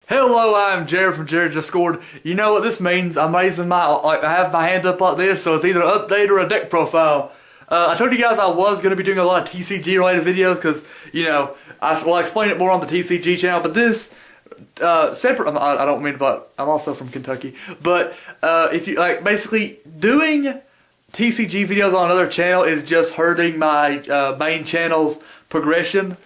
Hello, I'm Jared from JaredJustScored. You know what this means? I'm raising I have my hand up like this, so it's either an update or a deck profile. I told you guys I was going to be doing a lot of TCG related videos because, you know, I'll explain it more on the TCG channel, but this, separate, I don't mean, but I'm also from Kentucky. But, if you, like, basically, doing TCG videos on another channel is just hurting my, main channel's progression,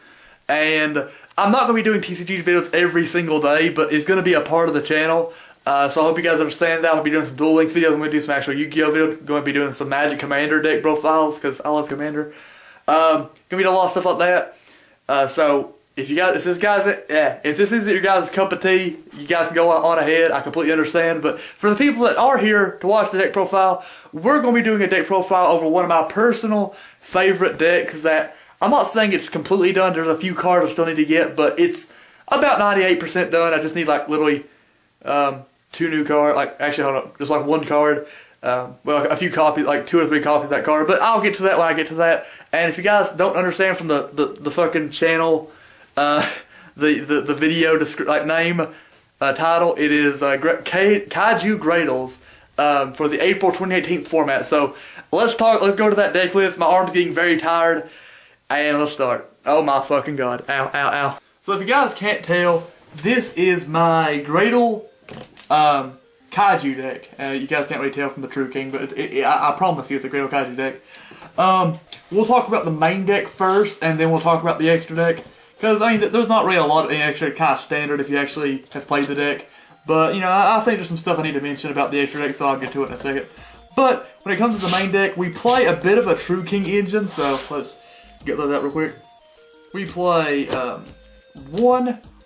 and I'm not going to be doing TCG videos every single day, but it's going to be a part of the channel. So I hope you guys understand that. I'm going to be doing some Duel Links videos. I'm going to do some actual Yu-Gi-Oh! Videos. Going to be doing some Magic Commander deck profiles because I love Commander. Going to be a lot of stuff like that. So if you guys, if this isn't your guys' cup of tea, you guys can go on ahead. I completely understand. But for the people that are here to watch the deck profile, we're going to be doing a deck profile over one of my personal favorite decks that I'm not saying it's completely done. There's a few cards I still need to get, but it's about 98% done. I just need like literally 2 new cards. Like actually, hold on, just like 1 card. Well, a few copies, like 2 or 3 copies of that card. But I'll get to that when I get to that. And if you guys don't understand from the fucking channel, the video name title, it is Kaiju Graydles for the April 2018 format. So let's go to that deck list. My arm's getting very tired. And let's start. Oh my fucking god. Ow, ow, ow. So if you guys can't tell, this is my Graydle Kaiju deck. You guys can't really tell from the True King, but I promise you it's a Graydle Kaiju deck. We'll talk about the main deck first, and then we'll talk about the extra deck. Because, I mean, there's not really a lot of extra kind of standard if you actually have played the deck. But, you know, I think there's some stuff I need to mention about the extra deck, so I'll get to it in a second. But, when it comes to the main deck, we play a bit of a True King engine, so let's get that real quick. We play 1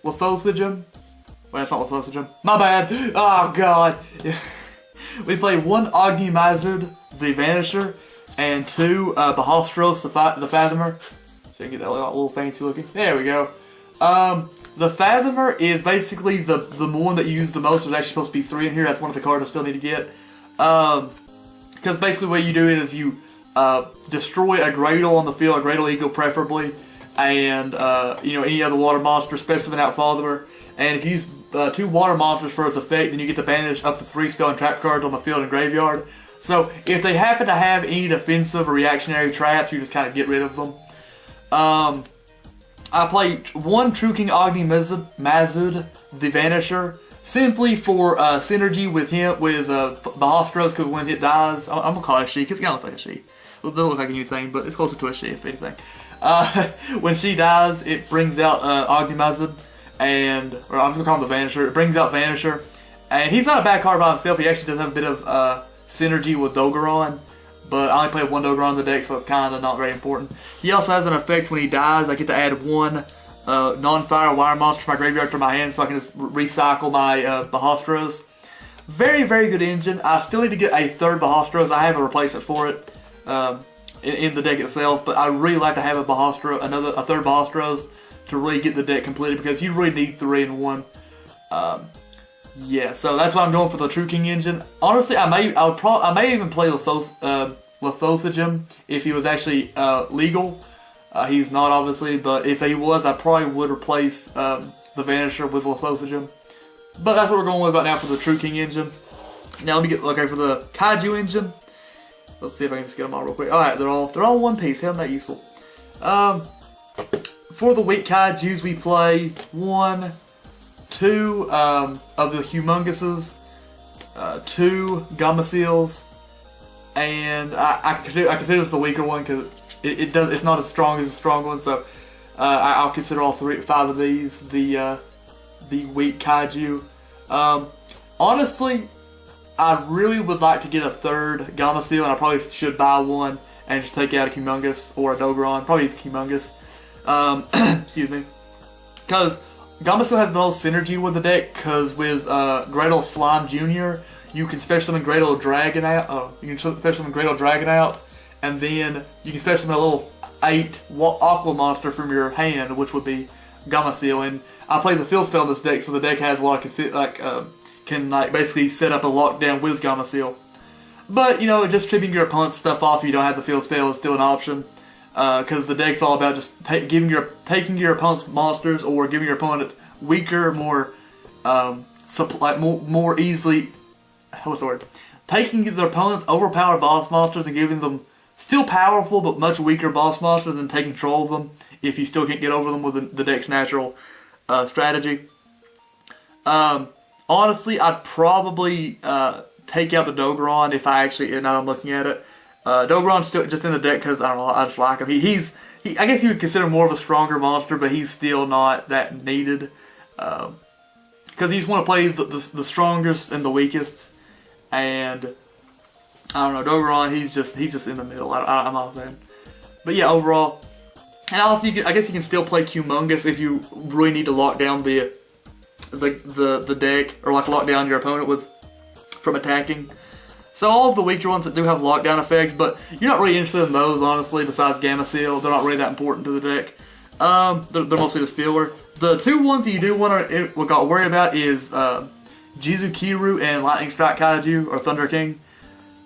Lithothium. Wait, that's not Lithothium. My bad. Oh god. We play 1 Ognimazud, the Vanisher, and 2 Bahostros, the Fathomer. So you can get that little fancy looking. There we go. The Fathomer is basically the one that you use the most. There's actually supposed to be 3 in here. That's one of the cards I still need to get. Because basically what you do is you destroy a Graydle on the field, a Graydle Eagle preferably, and you know, any other water monster, especially an Fathomer. And if you use 2 water monsters for its effect, then you get to banish up to 3 spell and trap cards on the field and graveyard. So if they happen to have any defensive or reactionary traps, you just kind of get rid of them. I play 1 True King Ognimazud, the Vanisher, simply for synergy with him, with Bahostros, because when it dies, I'm gonna call it a she, because it kind of looks like a she. It doesn't look like anything, but it's closer to a she, if anything. When she dies, it brings out Ognimazud, or I'm just gonna call him the Vanisher. It brings out Vanisher, and he's not a bad card by himself. He actually does have a bit of synergy with Dogoron, but I only play 1 Dogoron in the deck, so it's kind of not very important. He also has an effect when he dies. I get to add 1 non-fire wire monster to my graveyard to my hand, so I can just recycle my Bahostros. Very, very good engine. I still need to get a 3rd Bahostros. I have a replacement for it in the deck itself, but I really like to have a 3rd Bahostros to really get the deck completed, because you really need 3 in 1. Yeah, so that's why I'm going for the True King engine. Honestly, I may even play Lithothium if he was actually legal. He's not, obviously, but if he was, I probably would replace the Vanisher with Lithothium. But that's what we're going with right now for the True King engine. Now let me get for the Kaiju engine. Let's see if I can just get them all real quick. Alright, they're all one piece. Hell, not useful. For the weak Kaijus, we play 1, 2 of the Humongouses, 2 Gamma-Seals, and I consider this the weaker one because it's not as strong as the strong one. So I'll consider all 5 of these the weak Kaiju. Honestly, I really would like to get a 3rd Gamma-Seal, and I probably should buy 1 and just take out a Humongous or a Dogoron. Probably the Humongous. Excuse me. Because Gamma-Seal has the most synergy with the deck, because with Graydle Slime Jr., you can special summon Graydle Dragon out. You can special summon Graydle Dragon out, and then you can special summon a little 8 Aqua monster from your hand, which would be Gamma-Seal. And I play the field spell in this deck, so the deck has a lot of can basically set up a lockdown with Gamma-Seal. But you know, just tripping your opponent's stuff off if you don't have the field spell is still an option. because the deck's all about just taking your opponent's monsters or giving your opponent weaker, more like more easily, what's the word? Taking their opponent's overpowered boss monsters and giving them still powerful but much weaker boss monsters and taking control of them if you still can't get over them with the deck's natural strategy. Honestly, I'd probably take out the Dogron if I actually, now I'm looking at it. Dogron's still just in the deck because, I don't know, I just like him. I guess you would consider more of a stronger monster, but he's still not that needed. Because you just want to play the strongest and the weakest. And, I don't know, Dogron, he's just in the middle. I'm not a fan. But yeah, overall. And also, I guess you can still play Humongous if you really need to lock down the deck, or like lock down your opponent from attacking. So all of the weaker ones that do have lockdown effects, but you're not really interested in those, honestly, besides Gamma Seal. They're not really that important to the deck. They're mostly just filler. The two ones that you do want to worry about is Jizukiru and Lightning Strike Kaiju, or Thunder King.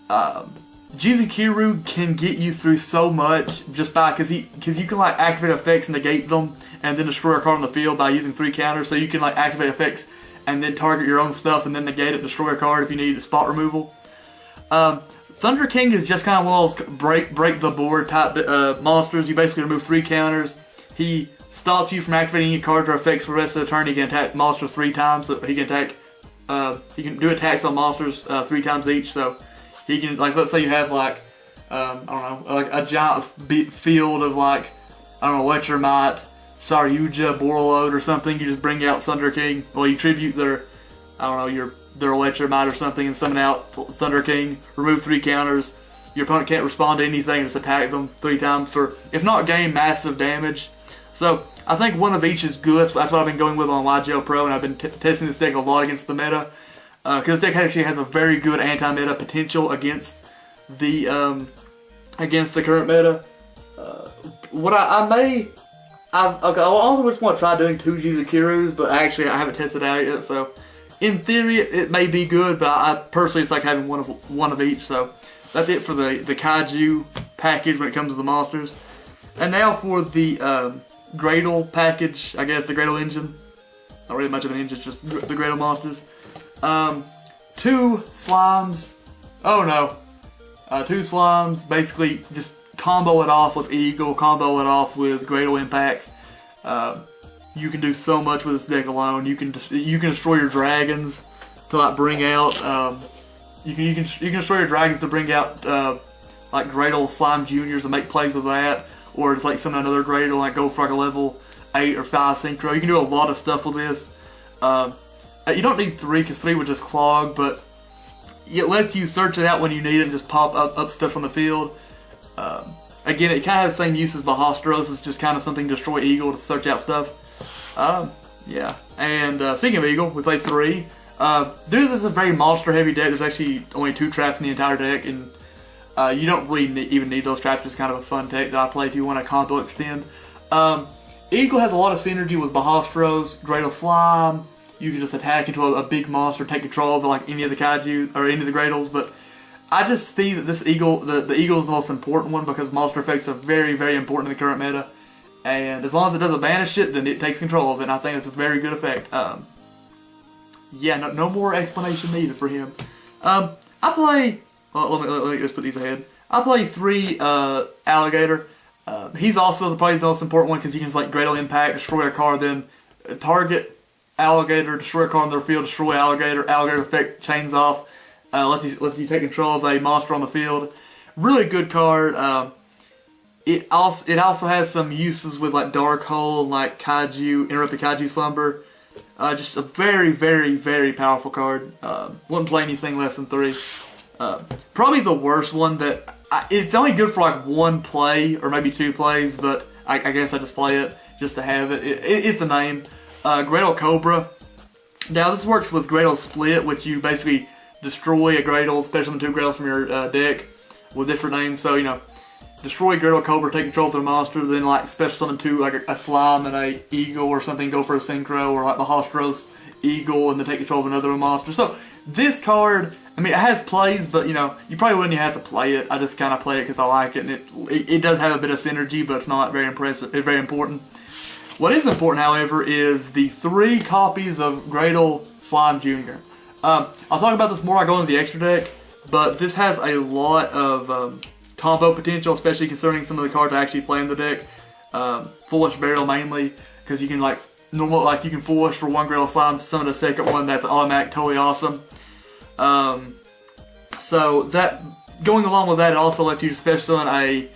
Jizukiru can get you through so much just by, because you can like activate effects and negate them and then destroy a card on the field by using 3 counters. So you can like activate effects and then target your own stuff and then negate it, destroy a card if you need spot removal. Thunder King is just kind of one of those break the board type monsters. You basically remove 3 counters. He stops you from activating any cards or effects for the rest of the turn. He can attack monsters 3 times. So he can attack. He can do attacks on monsters 3 times each. So he can, like, let's say you have like I don't know, like a giant field of like, I don't know, Electromite, Saryuja, Borreload or something. You just bring out Thunder King. Well, you tribute their, I don't know, their Electromite or something and summon out Thunder King, remove 3 counters. Your opponent can't respond to anything, just attack them 3 times for, if not gain massive damage. So I think one of each is good. That's what I've been going with on YGL Pro, and I've been testing this deck a lot against the meta. Because this deck actually has a very good anti-meta potential against the current meta. I also just want to try doing 2 Jizukirus, but actually I haven't tested it out yet, so in theory it may be good, but I personally it's like having one of each. So that's it for the Kaiju package when it comes to the monsters. And now for the Graydle package, I guess the Graydle engine. Not really much of an engine, just the Graydle monsters. 2 slimes. Oh no. 2 slimes. Basically, just combo it off with Eagle, combo it off with Graydle Impact. You can do so much with this deck alone. You can destroy your dragons to like bring out. You can destroy your dragons to bring out like Graydle Slime Juniors and make plays with that, or just like summon another Graydle, like go for like a level 8 or 5 synchro. You can do a lot of stuff with this. You don't need 3 because 3 would just clog, but it lets you search it out when you need it and just pop up stuff from the field. Again, it kind of has the same use as Bahastros. It's just kind of something to destroy Eagle to search out stuff. Yeah. And speaking of Eagle, we played 3. Due to this is a very monster heavy deck, there's actually only 2 traps in the entire deck, and you don't really even need those traps. It's kind of a fun deck that I play if you want to combo extend. Eagle has a lot of synergy with Bahastros, Graydle Slime. You can just attack into a big monster, take control of like any of the Kaiju or any of the Graydles, but I just see that this Eagle, the Eagle is the most important one because monster effects are very, very important in the current meta. And as long as it doesn't banish it, then it takes control of it, and I think it's a very good effect. Yeah, no more explanation needed for him. I play, well, let me just put these ahead. I play 3 Alligator. He's also probably the most important one because you can just like Graydle Impact, destroy a card, then target Alligator, destroy a card on their field, destroy Alligator, Alligator effect chains off, lets you take control of a monster on the field. Really good card. It also has some uses with like Dark Hole, like Kaiju, Interrupted Kaiju Slumber. Just a very, very, very powerful card. Wouldn't play anything less than 3. Probably the worst one that it's only good for like 1 play or maybe 2 plays, but I guess I just play it just to have it. It's the name. Graydle Cobra. Now this works with Graydle Split, which you basically destroy a Graydle, special summon 2 Graydles from your deck with different names. So, you know, destroy Graydle Cobra, take control of their monster, then like special summon 2, like a Slime and a Eagle or something, go for a Synchro, or like Bahastros Eagle and then take control of another monster. So this card, I mean, it has plays, but you know, you probably wouldn't even have to play it. I just kind of play it because I like it, and it does have a bit of synergy, but it's not very impressive. It's very important. What is important, however, is the 3 copies of Graydle Slime Jr. I'll talk about this more when I go into the extra deck, but this has a lot of combo potential, especially concerning some of the cards I actually play in the deck. Foolish Burial mainly, because you can you can Foolish for 1 Graydle Slime, summon the second one, that's automatic, totally awesome. So that, going along with that, it also lets you special summon a,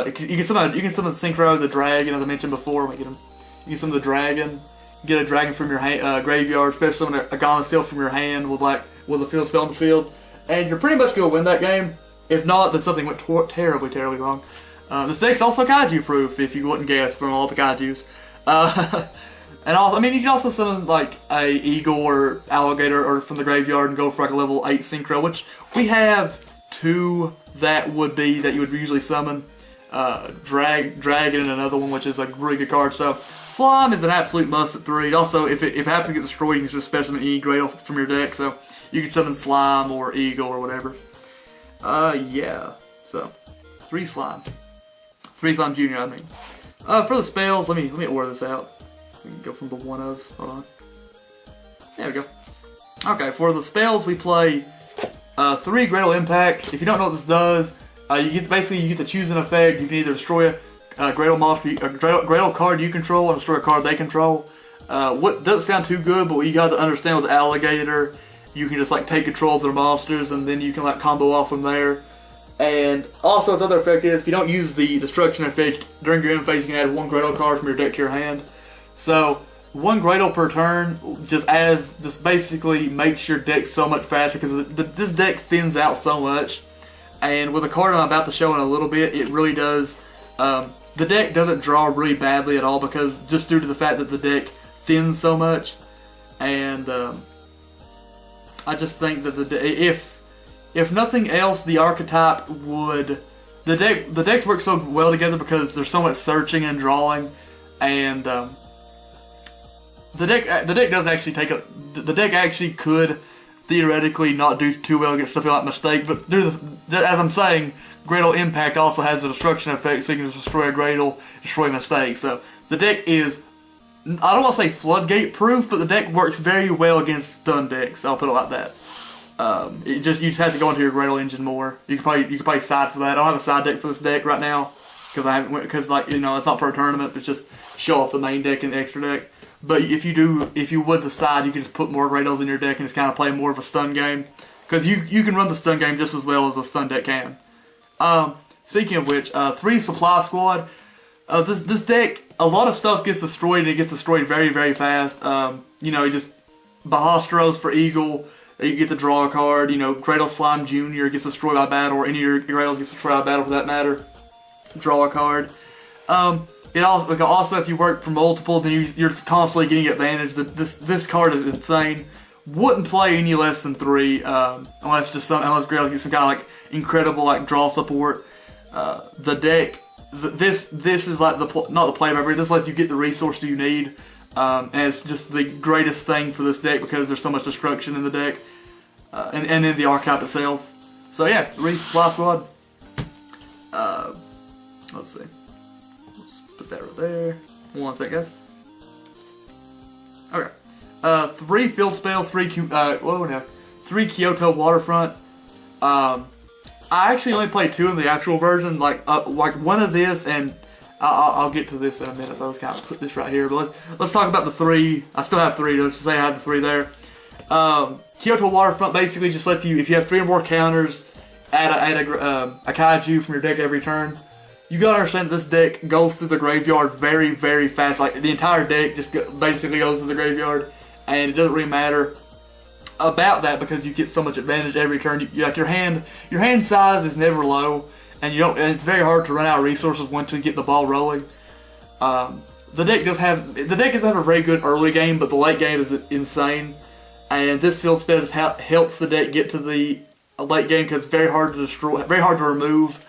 you can summon Synchro, the dragon, as I mentioned before. Let me get him. You can summon the dragon, get a dragon from your graveyard, special summon a Gamma from your hand with a field spell on the field, and you're pretty much going to win that game. If not, then something went terribly wrong. This deck's also Kaiju proof, if you wouldn't guess from all the Kaijus. And also, I mean, you can also summon like a eagle or alligator or from the graveyard and go for like a level 8 synchro, which we have 2 that you would usually summon. Dragon and another one, which is like a really good card. So Slime is an absolute must at 3. Also, if it happens to get destroyed, you can just special summon any Graydle from your deck. So you can summon Slime or Eagle or whatever. Yeah. So 3 Slime. 3 Slime Jr. I mean. For the spells, let me order this out. We can go from the one-ofs. Hold on. There we go. Okay, for the spells, we play 3 Graydle Impact. If you don't know what this does, you get to choose an effect. You can either destroy a Graydle monster, a Graydle card you control, or destroy a card they control. What doesn't sound too good, but what you got to understand with Alligator, you can just like take control of their monsters, and then you can like combo off from there. And also, its other effect is if you don't use the destruction effect during your end phase, you can add 1 Graydle card from your deck to your hand. So 1 Graydle per turn just basically makes your deck so much faster, because this deck thins out so much. And with the card I'm about to show in a little bit, it really does. The deck doesn't draw really badly at all, because just due to the fact that the deck thins so much. And I just think that if nothing else, the archetype would the decks work so well together because there's so much searching and drawing, and the deck does actually the deck actually could theoretically not do too well against stuff like Mistake, but as I'm saying, Graydle Impact also has a destruction effect, so you can just destroy a Graydle, destroy Mistake. So the deck is, I don't want to say floodgate proof, but the deck works very well against stun decks. I'll put it like that. You just have to go into your Graydle engine more. You could probably side for that. I don't have a side deck for this deck right now because like it's not for a tournament. It's just show off the main deck and the extra deck. But if you would decide, you can just put more Graydles in your deck and just kind of play more of a stun game, because you can run the stun game just as well as a stun deck can. Speaking of which, 3 Supply Squad. This deck, a lot of stuff gets destroyed, and it gets destroyed very fast. Just Bahastros for Eagle. You get to draw a card. Graydle Slime Jr. gets destroyed by battle, or any of your Graydles gets destroyed by battle for that matter. Draw a card. It also, if you work for multiple, then you're constantly getting advantage. This card is insane. Wouldn't play any less than 3, unless Graydle gets some kind of like incredible like draw support. The deck, this is like not the play memory. This lets you get the resource you need, and it's just the greatest thing for this deck because there's so much destruction in the deck, and in the archetype itself. So yeah, 3 Supply Squad. Let's see. Put that right there. 1 second, guys. Okay. 3 field spells, 3 Kyoto Waterfront. I actually only played 2 in the actual version. Like one of this, and I'll get to this in a minute. So I was kind of put this right here. But let's talk about the 3. I still have 3. Let's just say I have the 3 there. Kyoto Waterfront basically just lets you, if you have 3 or more counters, add a Kaiju from your deck every turn. You gotta understand this deck goes through the graveyard very fast. Like the entire deck just basically goes to the graveyard, and it doesn't really matter about that because you get so much advantage every turn. Like your hand size is never low, and it's very hard to run out of resources once you get the ball rolling. The deck doesn't have a very good early game, but the late game is insane. And this field spell just helps the deck get to the late game because it's very hard to destroy, very hard to remove.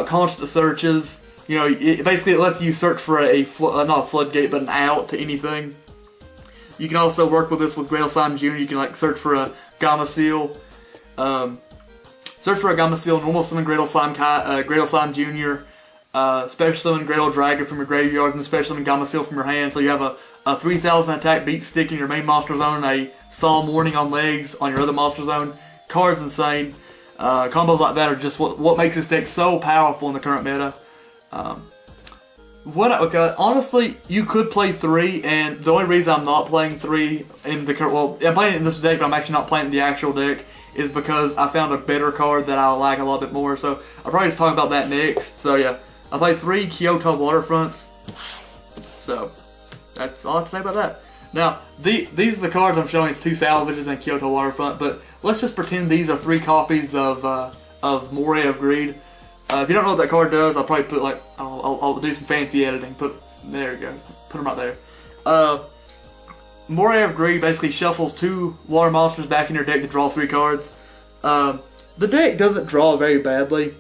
Constant searches, it basically lets you search for not a floodgate, but an out to anything. You can also work with this with Graydle Slime Jr. You can search for a Gamma Seal. Search for a Gamma Seal, normal summon Graydle Slime Jr. special summon Graydle Dragon from your graveyard, and special summon Gamma from your hand. So you have a 3000 attack beat stick in your main monster zone, a Solemn Warning on legs on your other monster zone. Card's insane. Combos like that are just what makes this deck so powerful in the current meta. Honestly, you could play 3, and the only reason I'm not playing 3 in the current, well, I'm playing in this deck, but I'm actually not playing the actual deck, is because I found a better card that I like a little bit more. So I'll probably just talk about that next. So yeah, I played 3 Kyoto Waterfronts. So that's all I have to say about that. Now, these are the cards I'm showing. It's 2 Salvages and Kyoto Waterfront, but let's just pretend these are 3 copies of Moray of Greed. If you don't know what that card does, I'll probably put I'll do some fancy editing. There you go. Put them right there. Moray of Greed basically shuffles 2 water monsters back in your deck to draw 3 cards. The deck doesn't draw very badly,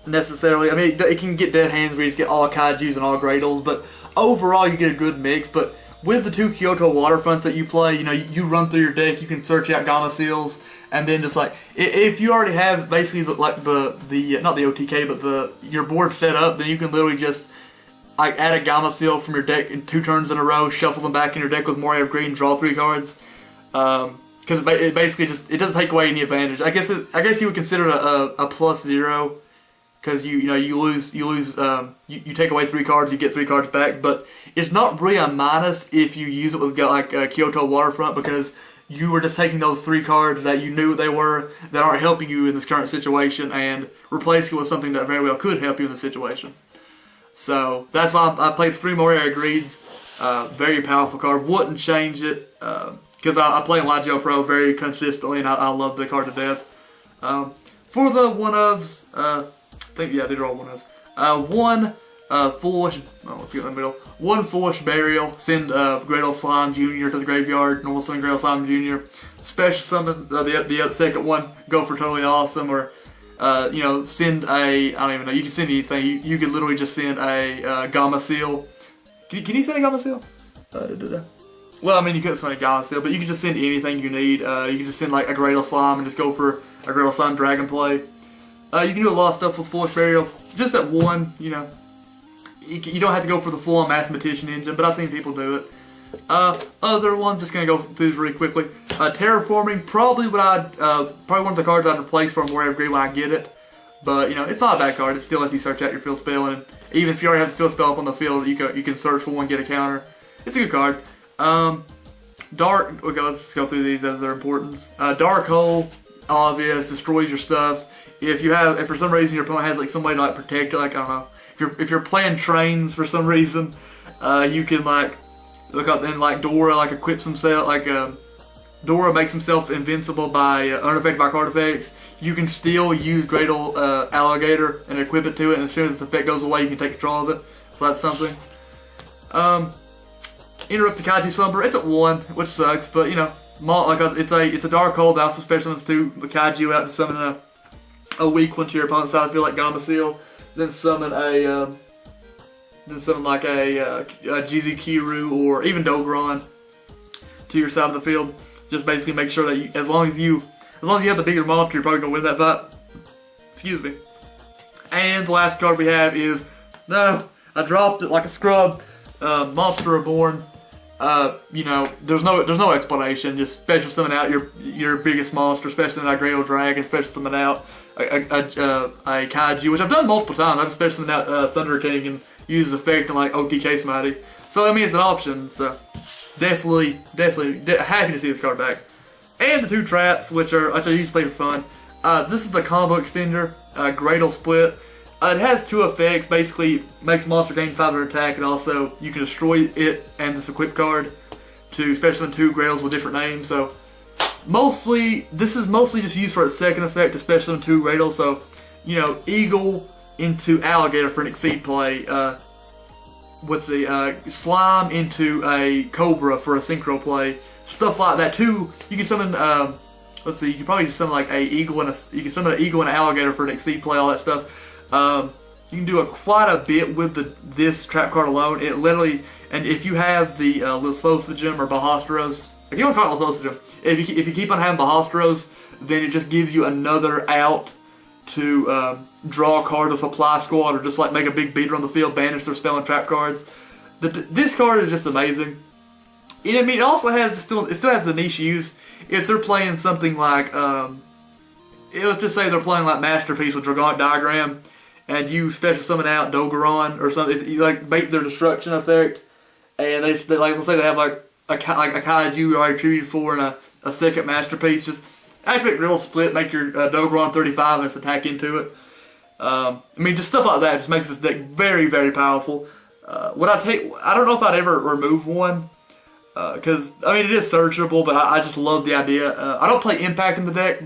necessarily. I mean, it can get dead hands where you just get all Kaijus and all Graydles, but overall you get a good mix. But with the 2 Kyoto Waterfronts that you play, you run through your deck, you can search out Gamma Seals, and then just if you already have basically not the OTK, but your board set up, then you can literally just add a Gamma Seal from your deck in 2 turns in a row, shuffle them back in your deck with Moray of Green, and draw 3 cards. Because it basically it doesn't take away any advantage. I guess you would consider it a +0. Because you take away 3 cards, you get 3 cards back, but it's not really a minus if you use it with Kyoto Waterfront, because you were just taking those 3 cards that you knew they were, that aren't helping you in this current situation, and replacing it with something that very well could help you in the situation. So that's why I played 3 Moray of Greeds. Very powerful card. Wouldn't change it, because I play Legio Pro very consistently, and I love the card to death. For the one-ofs, these are all one-ofs. One Foolish, let's get in the middle. 1 Foolish Burial, send Graydle Slime Jr. to the graveyard, normal summon Graydle Slime Jr. Special summon the second one, go for Totally Awesome, or send I don't even know, you can send anything. You could literally just send a Gamma Seal. Can you send a Gamma Seal? Well, I mean, you couldn't send a Gamma Seal, but you can just send anything you need. You can just send like a Graydle Slime and just go for a Graydle Slime Dragon play. You can do a lot of stuff with Foolish Burial. Just at 1, you don't have to go for the full-on Mathematician engine, but I've seen people do it. Other one, just gonna go through this really quickly. Terraforming, probably one of the cards I'd replace for Moray of Greed when I get it. But it's not a bad card. It still lets you search out your field spell, and even if you already have the field spell up on the field, you can search for one, get a counter. It's a good card. Dark. Okay, let's go through these as their importance. Dark Hole, obvious, destroys your stuff. If for some reason your opponent has some way to protect it, I don't know. If you're playing trains for some reason, you can look up then Dora equips himself Dora makes himself invincible by unaffected by card effects. You can still use Graydle Alligator and equip it to it, and as soon as this effect goes away, you can take control of it. So that's something. Interrupt the Kaiju Slumber. It's at 1, which sucks, but it's a Dark Hole that also special summons 2 Kaiju out to summon a weak one to your opponent's side, feel like Gamma Seal. Then summon a Jizukiru or even Dogron to your side of the field. Just basically make sure that as long as you have the bigger monster, you're probably gonna win that fight. Excuse me. And the last card we have is I dropped it like a scrub. Monster Reborn. There's no explanation. Just special summon out your biggest monster, special summon out Graydle Dragon, special summon out a Kaiju, which I've done multiple times. I've special summoned out Thunder King and use his effect on OTK somebody. So I mean, it's an option. So definitely happy to see this card back. And the 2 traps, which I usually play for fun. This is the combo extender, Graydle Split. It has 2 effects. Basically, makes monster gain 500 attack, and also you can destroy it and this equip card to special summon 2 Graydles with different names. So this is mostly just used for its second effect to special summon 2 Graydles. So Eagle into Alligator for an Exceed play, with the Slime into a Cobra for a Synchro play, stuff like that. You can summon. Let's see, you can probably just summon you can summon an Eagle and an Alligator for an Exceed play, all that stuff. You can do quite a bit with this trap card alone. It literally, and if you have the Lithothogen or Bahastros, if you don't call it Lithothogen, if you keep on having Bahastros, then it just gives you another out to draw a card to supply squad, or just like make a big beater on the field, banish their spell and trap cards. This card is just amazing. And I mean, it also has it still has the niche use if they're playing something like let's just say they're playing like Masterpiece with Dragonic Diagram, and you special summon out Dogoron or something. If you like bait their destruction effect, and they like, let's say they have like a Kaiju already attributed for and a second Masterpiece, just activate Graydle Split, make your Dogoron 35 and its attack into it. I mean, just stuff like that just makes this deck very, very powerful. I don't know if I'd ever remove one, because I mean it is searchable, but I just love the idea. I don't play Impact in the deck,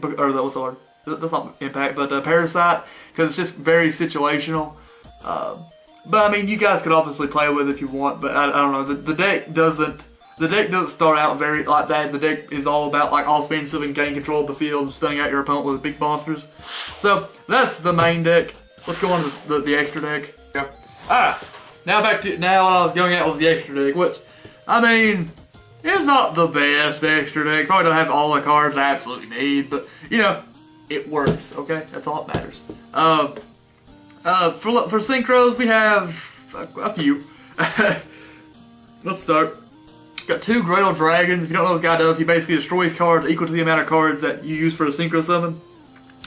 that's not Impact, but Parasite, because it's just very situational. But I mean, you guys could obviously play with it if you want, but I don't know. The deck doesn't start out very like that. The deck is all about like offensive and gaining control of the field and stunning out your opponent with big monsters. So that's the main deck. Let's go on to the extra deck. Yeah. Alright. Now what I was going at was the extra deck, which, I mean, it's not the best extra deck. Probably don't have all the cards I absolutely need, but, you know, it works, okay? That's all that matters. For synchros, we have a few. Let's start. Got 2 Graydle Dragons. If you don't know what this guy does, he basically destroys cards equal to the amount of cards that you use for a synchro summon.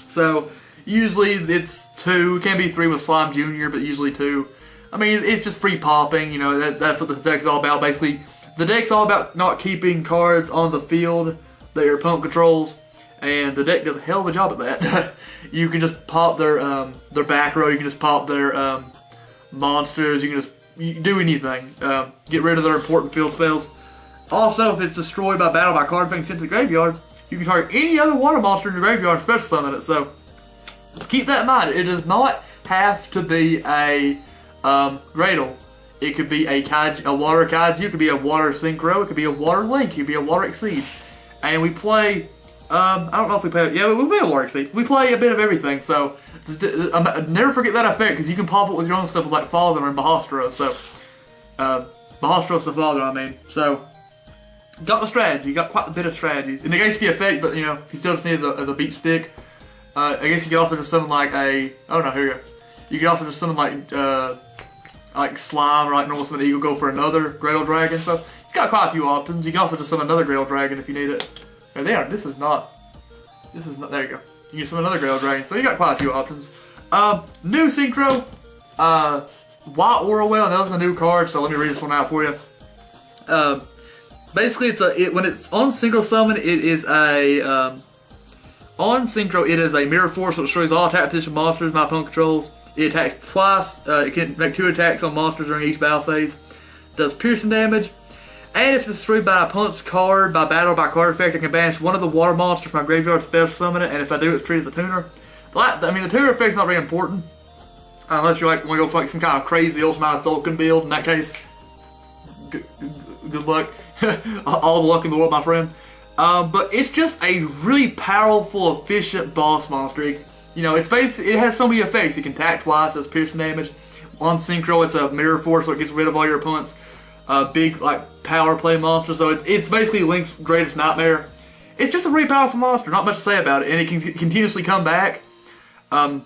So, usually it's 2. It can be 3 with Slime Jr., but usually 2. I mean, it's just free popping, you know, that's what this deck's all about. Basically, the deck's all about not keeping cards on the field that your opponent controls, and the deck does a hell of a job at that. You can just pop their back row, you can just pop their monsters, you can do anything. Get rid of their important field spells. Also, if it's destroyed by battle by card being sent to the graveyard, you can target any other water monster in your graveyard and special summon it. So, keep that in mind. It does not have to be a Graydle. It could be a water Kaiju, it could be a water Synchro, it could be a water Link, it could be a water Exceed. And we play, I don't know if we play, yeah, we play a water Exceed. We play a bit of everything, so never forget that effect, because you can pop it with your own stuff like Father and Bahastro, so, Bahastro's the Father, I mean, so, got the strategy, got quite a bit of strategies. It negates the effect, but, you know, if you still just need it as a beat stick, I guess you could also just summon like here you go. You could also just summon like Slime or like normal summon Eagle, go for another Graydle Dragon. So you got quite a few options. You can also just summon another Graydle Dragon if you need it. There they are. This is not. There you go. You can summon another Graydle Dragon. So you got quite a few options. New Synchro. White Aura Whale. Now this is a new card, so let me read this one out for you. Basically, when it's on Synchro Summon, it is a on Synchro, it is a Mirror Force, which destroys all tap position monsters my opponent controls. It attacks twice. It can make 2 attacks on monsters during each battle phase. Does piercing damage. And if it's destroyed by an opponent's card, by battle, or by card effect, I can banish one of the water monsters from my graveyard, special summon it, and if I do, it's treated as a tuner. I mean, the tuner effect's not very important. Unless you like want to go for like some kind of crazy Ultimate Sulkin build. In that case, good luck. All the luck in the world, my friend. But it's just a really powerful, efficient boss monster. You know, it has so many effects. It can attack twice, does piercing damage. On Synchro, it's a Mirror Force, so it gets rid of all your opponent's big, like, power play monster. So it's basically Link's greatest nightmare. It's just a really powerful monster. Not much to say about it, and it can continuously come back. And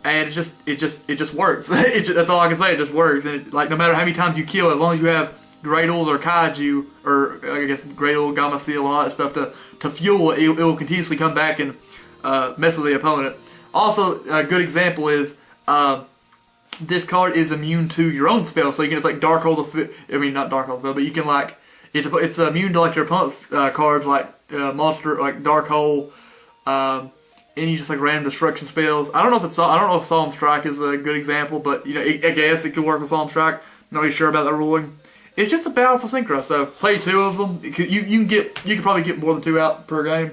it just works. That's all I can say. It just works. And like, no matter how many times you kill, as long as you have Graydles or Kaiju, or I guess Graydle, Gamma Seal, and all that stuff to fuel it, it will continuously come back and mess with the opponent. Also, a good example is this card is immune to your own spell, so you can just like Dark Hole the, I mean not Dark Hole the spell, but you can like it's immune to like your opponent's cards like monster like Dark Hole, any just like random destruction spells. I don't know if Solemn Strike is a good example, but you know I guess it could work with Solemn Strike. Not really sure about that ruling. It's just a powerful synchro, so play 2 of them. You can probably get more than 2 out per game.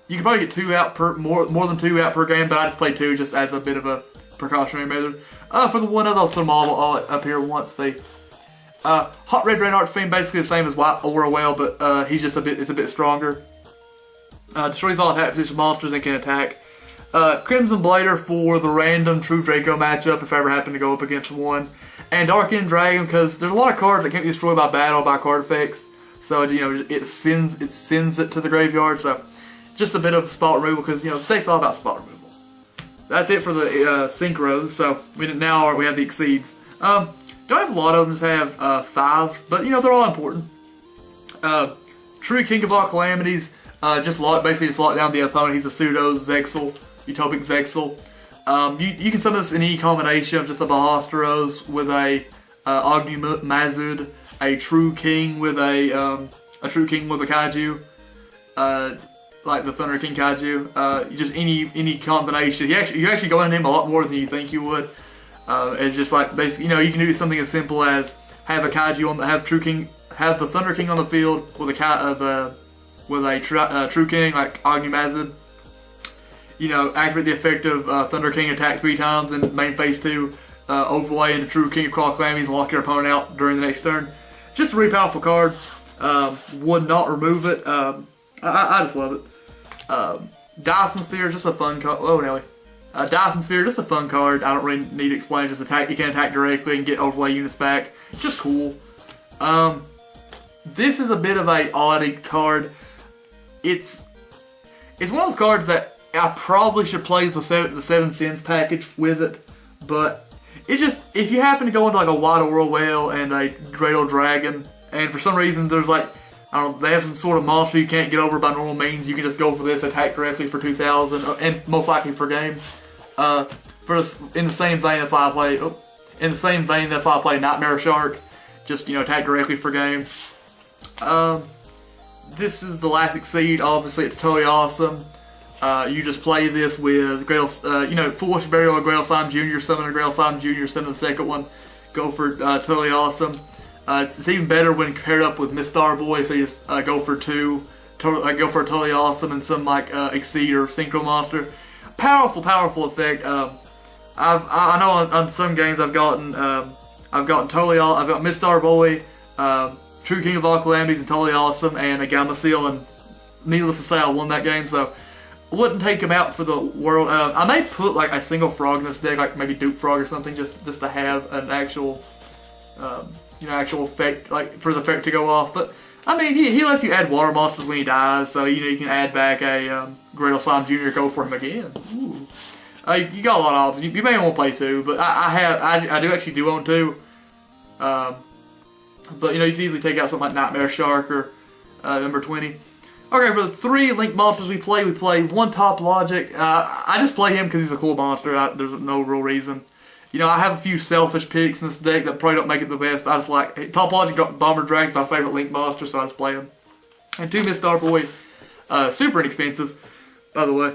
You can probably get 2 out more than 2 out per game, but I just play 2 just as a bit of a precautionary measure. For the one I'll put them all up here once. Hot Red Rain Archfiend, basically the same as White Aura Whale, but he's just a bit stronger. Destroys all attack position monsters and can attack. Crimson Blader for the random True Draco matchup if I ever happen to go up against one. And Dark End Dragon because there's a lot of cards that can't be destroyed by battle by card effects. so it sends it to the graveyard. So just a bit of spot removal because the deck's all about spot removal. That's it for the synchros. So we have the exceeds. Don't have a lot of them. Just have 5, but they're all important. True King of all Calamities. Basically just lock down the opponent. He's a pseudo Zexal, Utopic Zexal. You can summon this in any combination of just a Bahasteros with a Agni Mazud, a True King with a Kaiju, like the Thunder King Kaiju. Just any combination. You're actually going to him a lot more than you think you would. It's just like basically you can do something as simple as have a Kaiju have the Thunder King on the field with a True King like Agni Mazud. Activate the effect of Thunder King attack 3 times in main phase 2, overlay into True King of Crawl Calamities and lock your opponent out during the next turn. Just a really powerful card. Would not remove it. I just love it. Dyson Sphere, just a fun card. Oh, Nelly. Dyson Sphere, just a fun card. I don't really need to explain. Just attack. You can attack directly and get overlay units back. Just cool. This is a bit of a oddity card. It's one of those cards that I probably should play the 7 Sins package with it, but it's just, if you happen to go into like a Wide World Whale and a Graydle Dragon, and for some reason there's like, they have some sort of monster you can't get over by normal means, you can just go for this, attack directly for 2,000, and most likely for game. In the same vein, that's why I play Nightmare Shark, just attack directly for game. This is the last exceed. Obviously, it's totally awesome. You just play this with Graydle, Force Burial or Graydle Slime Jr., summon a Graydle Slime Jr., summon the second one. Go for totally awesome. It's even better when paired up with Mistar Boy, so you just go for 2. Go for a totally awesome and some like exceed or synchro monster. Powerful effect. I know on some games I've gotten totally I've got Mistar Boy, True King of all Calamities and totally awesome, and a Gamma Seal, and needless to say I won that game, so I wouldn't take him out for the world. I may put like a single frog in this deck, like maybe Duke Frog or something, just to have an actual actual effect, like for the effect to go off. But I mean, he lets you add water monsters when he dies, so you can add back a Graydle Slime Jr. Go for him again. Ooh. You got a lot of options. You may want to play 2, but I do actually own 2. But you can easily take out something like Nightmare Shark or number 20. Okay, for the 3 Link monsters we play 1 Top Logic. I just play him because he's a cool monster. There's no real reason. I have a few selfish picks in this deck that probably don't make it the best, but I just like Top Logic Bomber Dragon's my favorite Link monster, so I just play him. And 2 Mistar Boy, super inexpensive, by the way.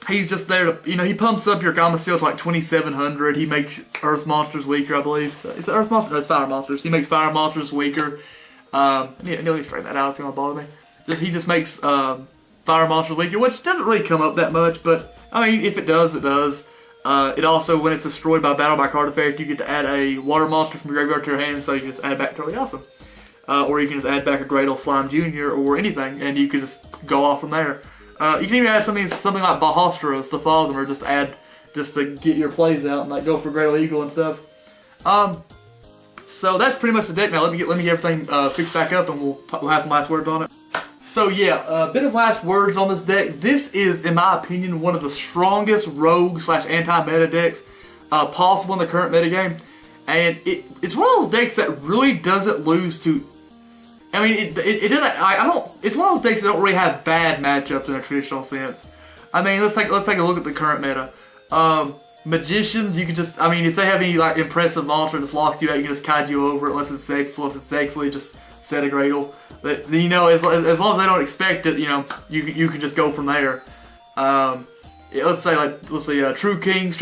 He's just there to, he pumps up your Gamma Seal to like 2,700. He makes Earth monsters weaker, I believe. Is it Earth monsters? No, it's Fire monsters. He makes Fire monsters weaker. Let me straighten that out. It's gonna bother me. He just makes Fire monsters weaker, which doesn't really come up that much, but I mean, if it does, it does. It also, when it's destroyed by battle by card effect, you get to add a water monster from your graveyard to your hand, so you can just add back Totally Awesome. Or you can just add back a Graydle Slime Jr. or anything, and you can just go off from there. You can even add something like Bahasteros to follow them, or just to get your plays out and like go for Graydle Eagle and stuff. So that's pretty much the deck now. Let me get everything fixed back up, and we'll have some last words on it. So yeah, a bit of last words on this deck. This is, in my opinion, one of the strongest rogue / anti-meta decks possible in the current metagame. And it's one of those decks that really doesn't lose to... I mean, it doesn't... It's one of those decks that don't really have bad matchups in a traditional sense. I mean, let's take a look at the current meta. Magicians, you can just... I mean, if they have any like impressive monster that just locks you out, you can just Kaiju over it. Unless it's Zexal, just set a Graydle. But, as long as they don't expect it, you can just go from there. Let's say True Kings,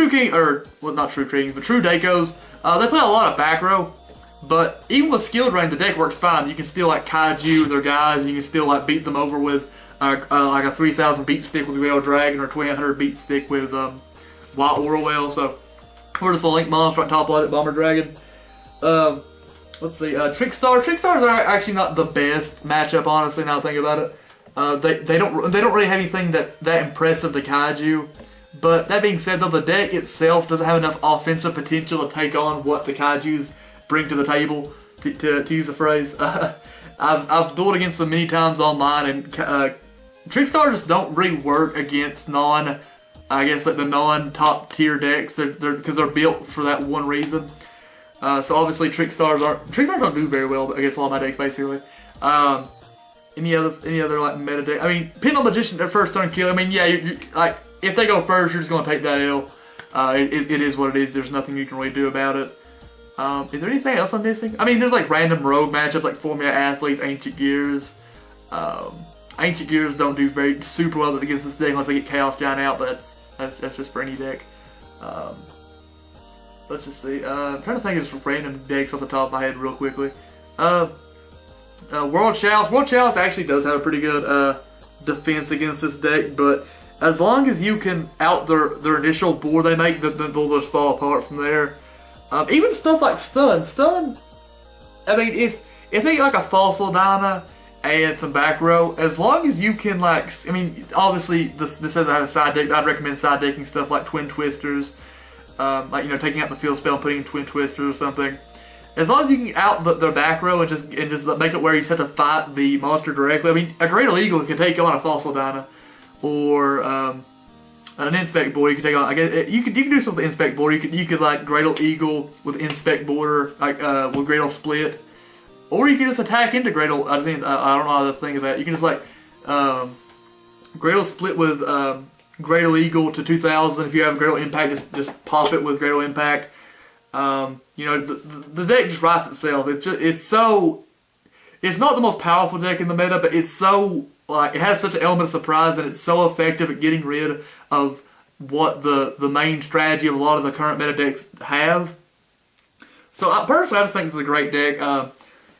well, not True Kings, but True Dakos. They play a lot of back row, but even with skill drain, the deck works fine. You can still like Kaiju their guys. You can still like beat them over with like a 3,000 beat stick with Graydle Dragon or 2,800 beat stick with Wild World Whale. So we're just a Link monster on top of Bomber Dragon. Let's see, Trickstar. Trickstars are actually not the best matchup, honestly. Now that I think about it, they don't really have anything that impressive to Kaiju. But that being said, though, the deck itself doesn't have enough offensive potential to take on what the Kaijus bring to the table, to use a phrase. I've dueled against them many times online, and Trick Stars just don't really work against I guess like the non-top tier decks. Because they're built for that one reason. So obviously Trick Stars don't do very well against a lot of my decks basically. Any other like meta deck? I mean, Pendulum Magician at first turn kill. I mean, yeah, you like if they go first, you're just gonna take that L. It is what it is. There's nothing you can really do about it. Is there anything else I'm missing? I mean, there's like random rogue matchups like Formula Athletes, Ancient Gears. Ancient Gears don't do super well against this deck unless they get Chaos Giant out, but that's just for any deck. Let's just see. I'm trying to think of just random decks off the top of my head real quickly. World Chalice. World Chalice actually does have a pretty good defense against this deck, but as long as you can out their initial board they make, they'll just fall apart from there. Even stuff like Stun. I mean, if they get like a Fossil Dyna and some back row, as long as you can like, I mean, obviously this says I have a side deck. I'd recommend side decking stuff like Twin Twisters, like taking out the field spell and putting in Twin Twisters or something. As long as you can out their back row and just make it where you just have to fight the monster directly. I mean, a Graydle Eagle can take on a Fossil Dyna, or an Inspect Border. You can take on. I guess you can do something with the Inspect Border. You could like Graydle Eagle with Inspect Border, like with Graydle Split, or you can just attack into Graydle. I don't know how to think of that. You can just like Graydle Split with Graydle Eagle to 2000. If you have Graydle Impact, just pop it with Graydle Impact. The deck just writes itself. It's not the most powerful deck in the meta, but it's so like it has such an element of surprise, and it's so effective at getting rid of what the main strategy of a lot of the current meta decks have. So personally, I just think it's a great deck.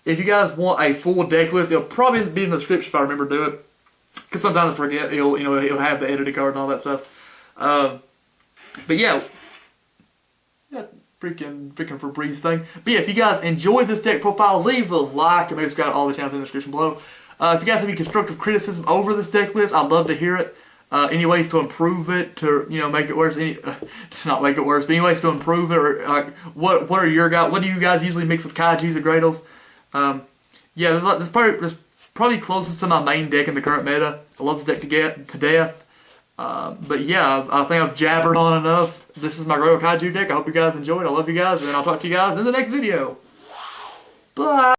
If you guys want a full deck list, it'll probably be in the description if I remember to do it. Because sometimes I forget. It'll have the editing card and all that stuff. But yeah. Freaking Febreze thing. But yeah, if you guys enjoyed this deck profile, leave a like and maybe subscribe to all the channels in the description below. If you guys have any constructive criticism over this deck list, I'd love to hear it. Any ways to improve it, to make it worse. Just not make it worse, but any ways to improve it, or like what do you guys usually mix with Kaijus or Graydles? Yeah, this probably closest to my main deck in the current meta. I love this deck to death. But yeah, I think I've jabbered on enough. This is my Graydle Kaiju deck. I hope you guys enjoyed. I love you guys, and I'll talk to you guys in the next video. Bye!